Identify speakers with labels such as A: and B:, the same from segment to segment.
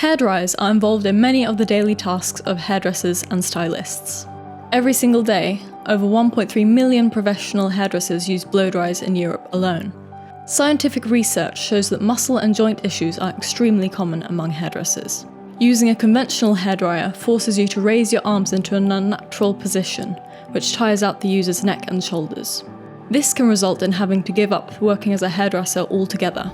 A: Hairdryers are involved in many of the daily tasks of hairdressers and stylists. Every single day, over 1.3 million professional hairdressers use blow dryers in Europe alone. Scientific research shows that muscle and joint issues are extremely common among hairdressers. Using a conventional hairdryer forces you to raise your arms into an unnatural position, which tires out the user's neck and shoulders. This can result in having to give up working as a hairdresser altogether.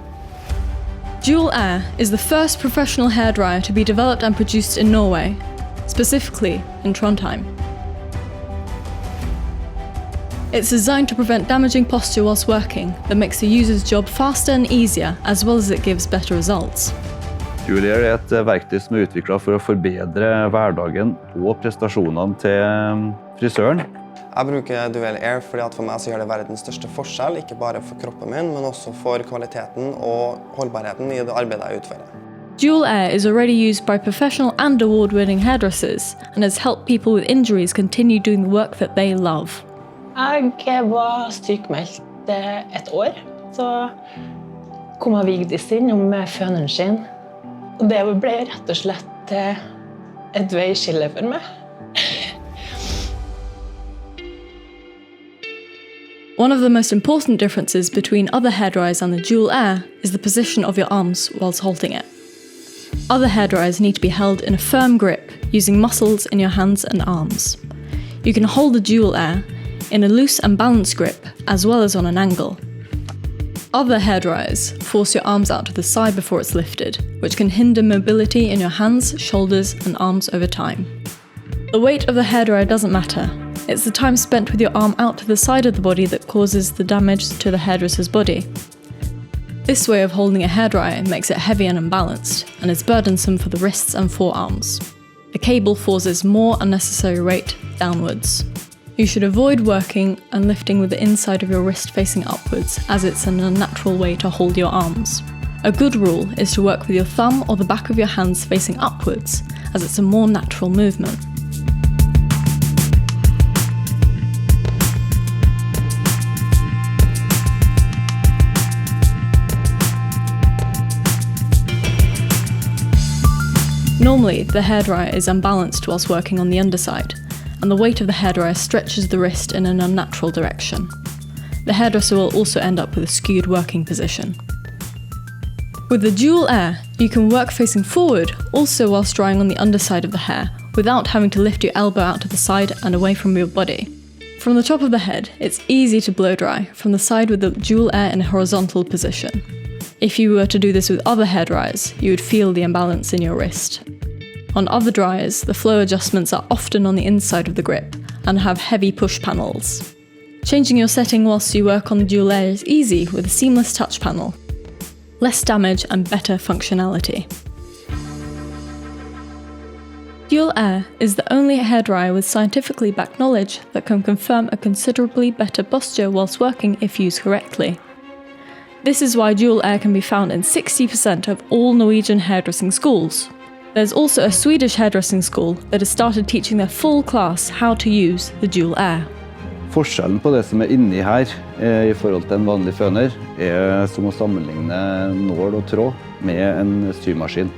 A: 𝒊𝒊𝒓 is the first professional hairdryer to be developed and produced in Norway, specifically in Trondheim. It's designed to prevent damaging posture whilst working that makes the user's job faster and easier, as well as it gives better results.
B: hairdryer et verktøy som utviklet for å forbedre hverdagen og prestasjonene til frisøren.
C: Jeg bruker 𝒊𝒊𝒓 fordi at for meg så gjør det verdens største forskjell, ikke bare for kroppen min, men også for kvaliteten og holdbarheten i det arbeidet jeg utfører.
A: 𝒊𝒊𝒓 is already used by professional and award-winning hairdressers and has helped people with injuries continue doing the work that they love.
D: Jeg var sykmeldt et år, så kom Vigdis innom med føneren sin. Og det ble rett og slett et veiskille for meg.
A: One of the most important differences between other hairdryers and the 𝒊𝒊𝒓 is the position of your arms whilst holding it. Other hairdryers need to be held in a firm grip using muscles in your hands and arms. You can hold the 𝒊𝒊𝒓 in a loose and balanced grip as well as on an angle. Other hairdryers force your arms out to the side before it's lifted, which can hinder mobility in your hands, shoulders and arms over time. The weight of the hairdryer doesn't matter. It's the time spent with your arm out to the side of the body that causes the damage to the hairdresser's body. This way of holding a hairdryer makes it heavy and unbalanced, and is burdensome for the wrists and forearms. The cable forces more unnecessary weight downwards. You should avoid working and lifting with the inside of your wrist facing upwards, as it's an unnatural way to hold your arms. A good rule is to work with your thumb or the back of your hands facing upwards, as it's a more natural movement. Normally, the hairdryer is unbalanced whilst working on the underside, and the weight of the hairdryer stretches the wrist in an unnatural direction. The hairdresser will also end up with a skewed working position. With the 𝒊𝒊𝒓, you can work facing forward, also whilst drying on the underside of the hair, without having to lift your elbow out to the side and away from your body. From the top of the head, it's easy to blow dry from the side with the 𝒊𝒊𝒓 in a horizontal position. If you were to do this with other hairdryers, you would feel the imbalance in your wrist. On other dryers, the flow adjustments are often on the inside of the grip and have heavy push panels. Changing your setting whilst you work on the 𝒊𝒊𝒓 is easy with a seamless touch panel. Less damage and better functionality. 𝒊𝒊𝒓 is the only hairdryer with scientifically backed knowledge that can confirm a considerably better posture whilst working if used correctly. This is why 𝒊𝒊𝒓 can be found in 60% of all Norwegian hairdressing schools. There's also a Swedish hairdressing school that has started teaching their full class how to use the 𝒊𝒊𝒓.
B: Forskjellen på det som inni her i forhold til en vanlig føner som å sammenligne nål og tråd med en symaskin.